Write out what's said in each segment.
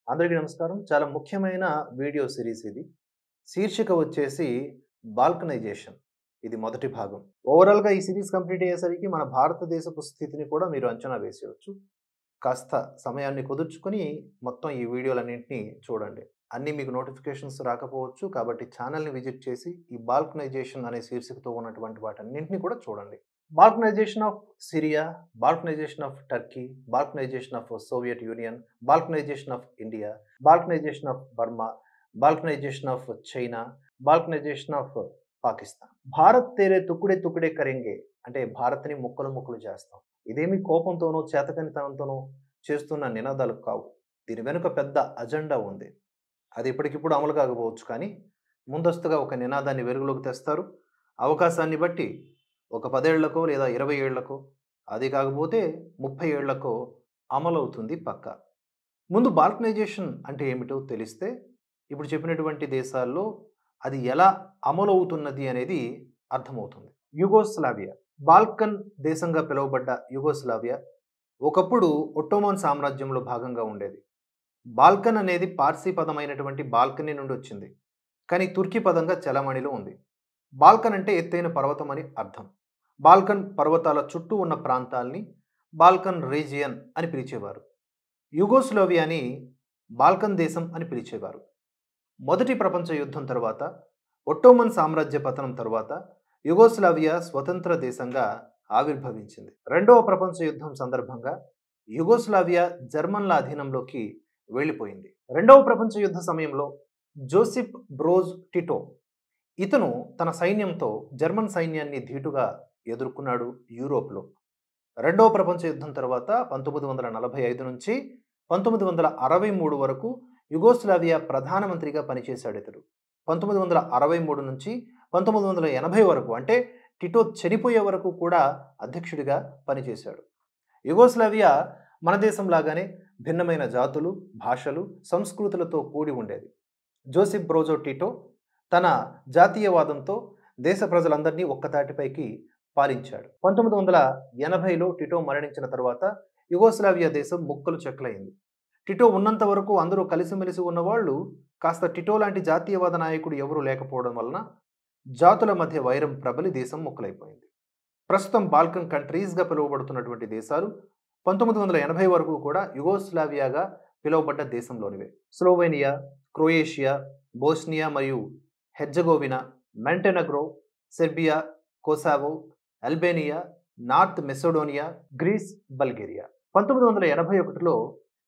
అందరికీ నమస్కారం. చాలా ముఖ్యమైన వీడియో సిరీస్ ఇది. శీర్షిక వచ్చేసి బాల్కనైజేషన్. ఇది మొదటి భాగం. ఓవరాల్‌గా ఈ సిరీస్ కంప్లీట్ అయ్యేసరికి మన భారతదేశపు స్థితిని కూడా మీరు అంచనా వేసేయొచ్చు. కాస్త సమయాన్ని కుదుర్చుకొని మొత్తం ఈ వీడియోలన్నింటిని చూడండి. అన్నీ మీకు నోటిఫికేషన్స్ రాకపోవచ్చు. కాబట్టి ఛానెల్‌ని విజిట్ చేసి ఈ బాల్కనైజేషన్ అనే శీర్షికతో ఉన్నటువంటి వాటన్నింటిని కూడా చూడండి. Balkanisation of Syria, balkanisation of Turkey, balkanisation of Soviet Union, balkanisation of India, balkanisation of Burma, balkanisation of China, balkanisation of Pakistan. Bharat తేరే తుకుడే తుకుడే కరెంగే అంటే భారత్‌ని ముక్కలు ముక్కలు చేస్తాం. ఇదేమి కోపంతోనో, చేతకానితనంతోనో చేస్తున్న నినాదాలు కావు. దీని వెనుక పెద్ద అజెండా ఉంది. అది ఇప్పటికిప్పుడు అమలు కాకపోవచ్చు కానీ, ముందస్తుగా ఒక నినాదాన్ని వెలుగులోకి తెస్తారు. అవకాశాన్ని బట్టి ఒక 10 ఏళ్లకో లేదా 20 ఏళ్లకో, అది కాకపోతే 30 ఏళ్లకో అమలవుతుంది పక్కా. ముందు బాల్కనైజేషన్ అంటే ఏమిటో తెలిస్తే, ఇప్పుడు చెప్పినటువంటి దేశాల్లో అది ఎలా అమలవుతున్నది అనేది అర్థమవుతుంది. యుగోస్లావియా, బాల్కన్ దేశంగా పిలువబడ్డ యుగోస్లావియా ఒకప్పుడు ఒట్టోమన్ సామ్రాజ్యంలో భాగంగా ఉండేది. బాల్కన్ అనేది పార్సీ పదమైనటువంటి బాల్కనీ నుండి వచ్చింది. కానీ తుర్కీ పదంగా చలామణిలో ఉంది. బాల్కన్ అంటే ఎత్తైన పర్వతం అని అర్థం. బాల్కన్ పర్వతాల చుట్టూ ఉన్న ప్రాంతాల్ని బాల్కన్ రీజియన్ అని పిలిచేవారు. యుగోస్లోవియాని బాల్కన్ దేశం అని పిలిచేవారు. మొదటి ప్రపంచ యుద్ధం తర్వాత, ఒట్టోమన్ సామ్రాజ్య పతనం తర్వాత యుగోస్లావియా స్వతంత్ర దేశంగా ఆవిర్భవించింది. రెండవ ప్రపంచ యుద్ధం సందర్భంగా యుగోస్లావియా జర్మన్ల అధీనంలోకి వెళ్ళిపోయింది. రెండవ ప్రపంచ యుద్ధ సమయంలో జోసిప్ బ్రోజ్ టిటో ఇతను తన సైన్యంతో జర్మన్ సైన్యాన్ని ధీటుగా ఎదుర్కొన్నాడు యూరోప్లో. రెండవ ప్రపంచ యుద్ధం తర్వాత 1945 నుంచి 1963 వరకు యుగోస్లావియా ప్రధానమంత్రిగా పనిచేశాడు ఇతడు. 1963 నుంచి 1980 వరకు అంటే టిటో చనిపోయే వరకు కూడా అధ్యక్షుడిగా పనిచేశాడు. యుగోస్లావియా మన దేశం లాగానే భిన్నమైన జాతులు, భాషలు, సంస్కృతులతో కూడి ఉండేది. జోసిప్ బ్రోజో టిటో తన జాతీయవాదంతో దేశ ప్రజలందరినీ ఒక్కతాటిపైకి పాలించాడు. 1980లో టిటో మరణించిన తర్వాత యుగోస్లావియా దేశం ముక్కలు చెక్కలైంది. టిటో ఉన్నంత వరకు అందరూ కలిసిమెలిసి ఉన్నవాళ్ళు కాస్త టిటో లాంటి జాతీయవాద నాయకుడు ఎవరూ లేకపోవడం వలన జాతుల మధ్య వైరం ప్రబలి దేశం ముక్కలైపోయింది. ప్రస్తుతం బాల్కన్ కంట్రీస్గా పిలువబడుతున్నటువంటి దేశాలు 1980 వరకు కూడా యుగోస్లావియాగా పిలువబడ్డ దేశంలోనివే. స్లోవేనియా, క్రొయేషియా, బోస్నియా మరియు Herzegovina, Montenegro, Serbia, Kosovo, Albania, North Macedonia, Greece, Bulgaria. 1981లో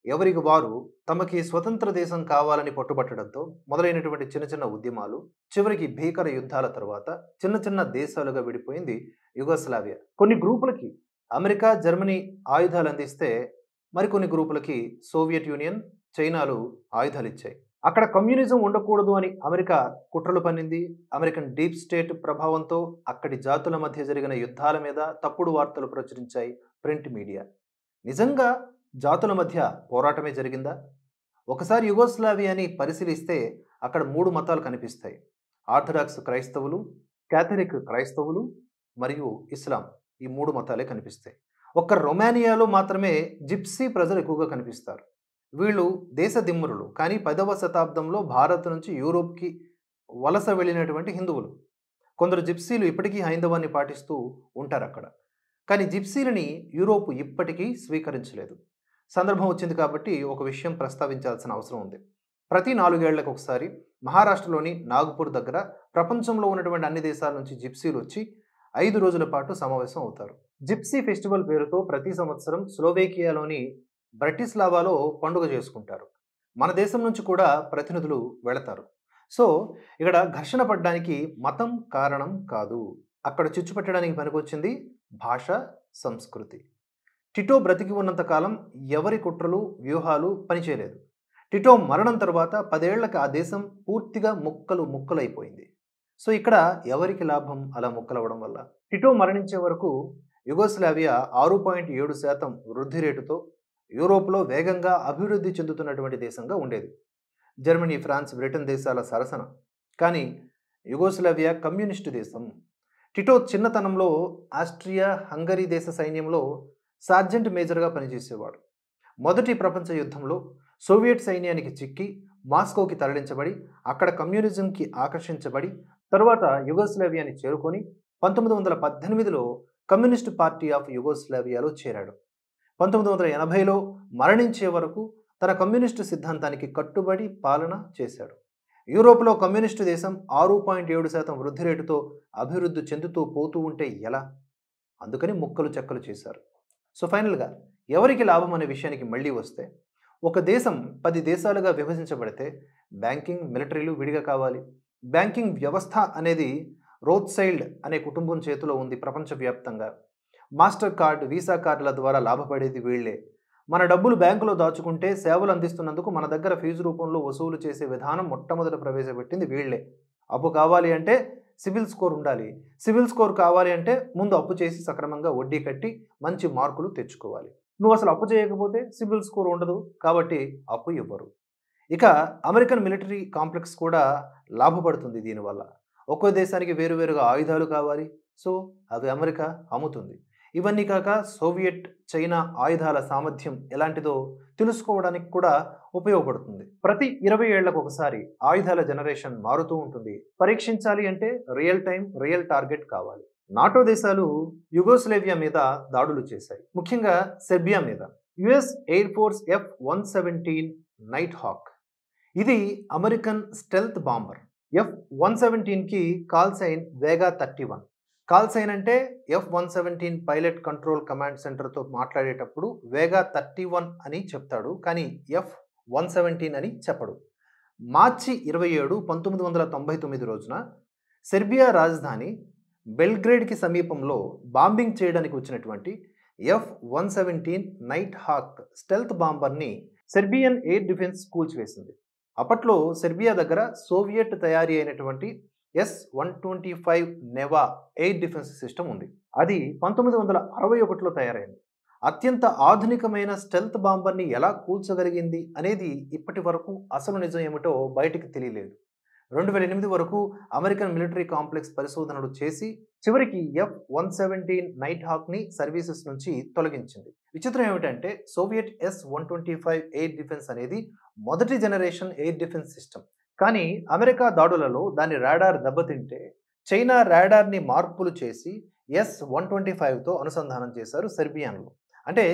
ఎవరికి వారు తమకి స్వతంత్ర దేశం కావాలని పట్టుబట్టడంతో మొదలైనటువంటి చిన్న చిన్న ఉద్యమాలు చివరికి భీకర యుద్ధాల తర్వాత చిన్న చిన్న దేశాలుగా విడిపోయింది యుగోస్లావియా. కొన్ని గ్రూపులకి అమెరికా, జర్మనీ ఆయుధాలు అందిస్తే మరికొన్ని గ్రూపులకి సోవియట్ యూనియన్, చైనాలు ఆయుధాలు ఇచ్చాయి. అక్కడ కమ్యూనిజం ఉండకూడదు అని అమెరికా కుట్రలు పన్నింది. అమెరికన్ డీప్ స్టేట్ ప్రభావంతో అక్కడి జాతుల మధ్య జరిగిన యుద్ధాల మీద తప్పుడు వార్తలు ప్రచురించాయి ప్రింట్ మీడియా. నిజంగా జాతుల మధ్య పోరాటమే జరిగిందా? ఒకసారి యుగోస్లావియాని పరిశీలిస్తే అక్కడ 3 మతాలు కనిపిస్తాయి. ఆర్థడాక్స్ క్రైస్తవులు, క్యాథలిక్ క్రైస్తవులు మరియు ఇస్లాం. ఈ 3 మతాలే కనిపిస్తాయి. ఒక్క రొమానియాలో మాత్రమే జిప్సీ ప్రజలు ఎక్కువగా కనిపిస్తారు. వీళ్ళు దేశ దిమ్మరులు, కానీ 10వ శతాబ్దంలో భారత్ నుంచి యూరోప్కి వలస వెళ్ళినటువంటి హిందువులు. కొందరు జిప్సీలు ఇప్పటికీ హైందవాన్ని పాటిస్తూ ఉంటారు అక్కడ. కానీ జిప్సీలని యూరోప్ ఇప్పటికీ స్వీకరించలేదు. సందర్భం వచ్చింది కాబట్టి ఒక విషయం ప్రస్తావించాల్సిన అవసరం ఉంది. ప్రతి 4 ఏళ్లకు ఒకసారి మహారాష్ట్రలోని నాగ్పూర్ దగ్గర ప్రపంచంలో ఉన్నటువంటి అన్ని దేశాల నుంచి జిప్సీలు వచ్చి 5 రోజుల పాటు సమావేశం అవుతారు. జిప్సీ ఫెస్టివల్ పేరుతో ప్రతి సంవత్సరం స్లోవేకియాలోని బ్రటిస్లావాలో పండుగ చేసుకుంటారు. మన దేశం నుంచి కూడా ప్రతినిధులు వెళతారు. సో ఇక్కడ ఘర్షణ పడడానికి మతం కారణం కాదు. అక్కడ చిచ్చు పెట్టడానికి పనికొచ్చింది భాష, సంస్కృతి. టిటో బ్రతికి ఉన్నంత కాలం ఎవరి కుట్రలు, వ్యూహాలు పనిచేయలేదు. టిటో మరణం తర్వాత 10 ఏళ్లకు ఆ దేశం పూర్తిగా ముక్కలైపోయింది. సో ఇక్కడ ఎవరికి లాభం అలా ముక్కలవ్వడం వల్ల? టిటో మరణించే వరకు యుగోస్లావియా 6.7% వృద్ధి రేటుతో యూరోప్లో వేగంగా అభివృద్ధి చెందుతున్నటువంటి దేశంగా ఉండేది. జర్మనీ, ఫ్రాన్స్, బ్రిటన్ దేశాల సరసన. కానీ యుగోస్లావియా కమ్యూనిస్టు దేశం. టిటో చిన్నతనంలో ఆస్ట్రియా, హంగరీ దేశ సైన్యంలో సార్జెంట్ మేజర్గా పనిచేసేవాడు. మొదటి ప్రపంచ యుద్ధంలో సోవియట్ సైన్యానికి చిక్కి మాస్కోకి తరలించబడి అక్కడ కమ్యూనిజంకి ఆకర్షించబడి తరువాత యుగోస్లావియాని చేరుకొని 1918లో కమ్యూనిస్ట్ పార్టీ ఆఫ్ యుగోస్లావియాలో చేరాడు. 1980లో మరణించే వరకు తన కమ్యూనిస్టు సిద్ధాంతానికి కట్టుబడి పాలన చేశాడు. యూరోప్లో కమ్యూనిస్టు దేశం 6.7% వృద్ధి రేటుతో అభివృద్ధి చెందుతూ పోతూ ఉంటే ఎలా? అందుకని ముక్కలు చెక్కలు చేశారు. సో ఫైనల్గా ఎవరికి లాభం అనే విషయానికి మళ్ళీ వస్తే, ఒక దేశం 10 దేశాలుగా విభజించబడితే బ్యాంకింగ్, మిలిటరీలు విడిగా కావాలి. బ్యాంకింగ్ వ్యవస్థ అనేది రోత్సైల్డ్ అనే కుటుంబం చేతిలో ఉంది ప్రపంచవ్యాప్తంగా. మాస్టర్ కార్డ్, వీసా కార్డుల ద్వారా లాభపడేది వీళ్లే. మన డబ్బులు బ్యాంకులో దాచుకుంటే సేవలు అందిస్తున్నందుకు మన దగ్గర ఫీజు రూపంలో వసూలు చేసే విధానం మొట్టమొదట ప్రవేశపెట్టింది వీళ్లే. అప్పు కావాలి అంటే సిబిల్ స్కోర్ ఉండాలి. సిబిల్ స్కోర్ కావాలి అంటే ముందు అప్పు చేసి సక్రమంగా వడ్డీ కట్టి మంచి మార్కులు తెచ్చుకోవాలి. నువ్వు అసలు అప్పు చేయకపోతే సిబిల్ స్కోర్ ఉండదు, కాబట్టి అప్పు ఇవ్వరు. ఇక అమెరికన్ మిలిటరీ కాంప్లెక్స్ కూడా లాభపడుతుంది దీనివల్ల. ఒక్కో దేశానికి వేరువేరుగా ఆయుధాలు కావాలి, సో అవి అమెరికా అమ్ముతుంది. ఇవన్నీ కాక సోవియట్, చైనా ఆయుధాల సామర్థ్యం ఎలాంటిదో తెలుసుకోవడానికి కూడా ఉపయోగపడుతుంది. ప్రతి 20 ఏళ్లకు ఒకసారి ఆయుధాల జనరేషన్ మారుతూ ఉంటుంది. పరీక్షించాలి అంటే రియల్ టైం, రియల్ టార్గెట్ కావాలి. నాటో దేశాలు యుగోస్లేవియా మీద దాడులు చేశాయి, ముఖ్యంగా సెర్బియా మీద. US air force F-117 Nighthawk, ఇది అమెరికన్ స్టెల్త్ బాంబర్. F-117కి call sign Vega 31. Call sign అంటే F-117 పైలట్ కంట్రోల్ కమాండ్ సెంటర్తో మాట్లాడేటప్పుడు వేగా 31 అని చెప్తాడు, కానీ F-117 అని చెప్పడు. మార్చి 27, 1999 రోజున సెర్బియా రాజధాని బెల్గ్రేడ్కి సమీపంలో బాంబింగ్ చేయడానికి వచ్చినటువంటి F-117 నైట్ హాక్ స్టెల్త్ బాంబర్ని సెర్బియన్ ఎయిర్ డిఫెన్స్ కూల్చివేసింది. అప్పట్లో సెర్బియా దగ్గర సోవియట్ తయారీ అయినటువంటి S-125 never air defence system ఉంది. అది 1961లో తయారైంది. అత్యంత ఆధునికమైన స్టెల్త్ బాంబర్ని ఎలా కూల్చగలిగింది అనేది ఇప్పటి వరకు అసలు నిజం ఏమిటో బయటికి తెలియలేదు. 2008 వరకు అమెరికన్ మిలిటరీ కాంప్లెక్స్ పరిశోధనలు చేసి చివరికి F-117 నైట్ హాక్ని సర్వీసెస్ నుంచి తొలగించింది. విచిత్రం ఏమిటంటే సోవియట్ S-125 ఎయిర్ డిఫెన్స్ అనేది మొదటి జనరేషన్ ఎయిర్ డిఫెన్స్ సిస్టమ్. కానీ అమెరికా దాడులలో దాని రాడార్ దెబ్బతింటే చైనా రాడార్ని మార్పులు చేసి S-125తో అనుసంధానం చేశారు సెర్బియన్లు. అంటే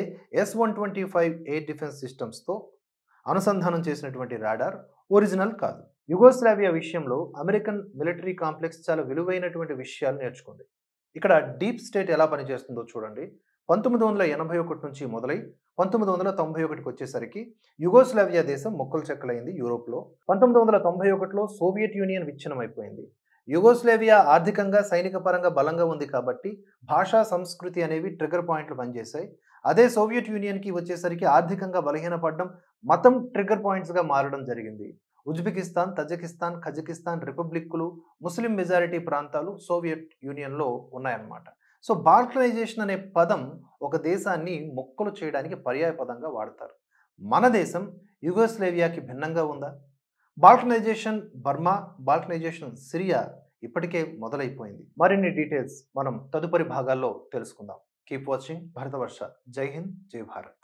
S-125 ఎయిర్ డిఫెన్స్ సిస్టమ్స్తో అనుసంధానం చేసినటువంటి రాడార్ ఒరిజినల్ కాదు. యుగోస్లావియా విషయంలో అమెరికన్ మిలిటరీ కాంప్లెక్స్ చాలా విలువైనటువంటి విషయాలు నేర్చుకుంది. ఇక్కడ డీప్ స్టేట్ ఎలా పనిచేస్తుందో చూడండి. 1981 నుంచి మొదలై 1991కి వచ్చేసరికి యుగోస్లావియా దేశం మొక్కలు చెక్కలైంది యూరోప్లో. 1991లో సోవియట్ యూనియన్ విచ్ఛిన్నమైపోయింది. యుగోస్లావియా ఆర్థికంగా, సైనిక పరంగా బలంగా ఉంది కాబట్టి భాషా, సంస్కృతి అనేవి ట్రిగర్ పాయింట్లు పనిచేశాయి. అదే సోవియట్ యూనియన్కి వచ్చేసరికి ఆర్థికంగా బలహీనపడడం, మతం ట్రిగర్ పాయింట్స్గా మారడం జరిగింది. ఉజ్బెకిస్తాన్, తజకిస్తాన్, కజకిస్తాన్ రిపబ్లిక్లు, ముస్లిం మెజారిటీ ప్రాంతాలు సోవియట్ యూనియన్లో ఉన్నాయన్నమాట. సో బాల్కనైజేషన్ అనే పదం ఒక దేశాన్ని మొక్కలు చేయడానికి పర్యాయ పదంగా వాడతారు. మన దేశం యుగోస్లేవియాకి భిన్నంగా ఉందా? బాల్కనైజేషన్ బర్మా, బాల్కనైజేషన్ సిరియా ఇప్పటికే మొదలైపోయింది. మరిన్ని డీటెయిల్స్ మనం తదుపరి భాగాల్లో తెలుసుకుందాం. Keep watching Bharatavarsha. జై హింద్, జై భారత్.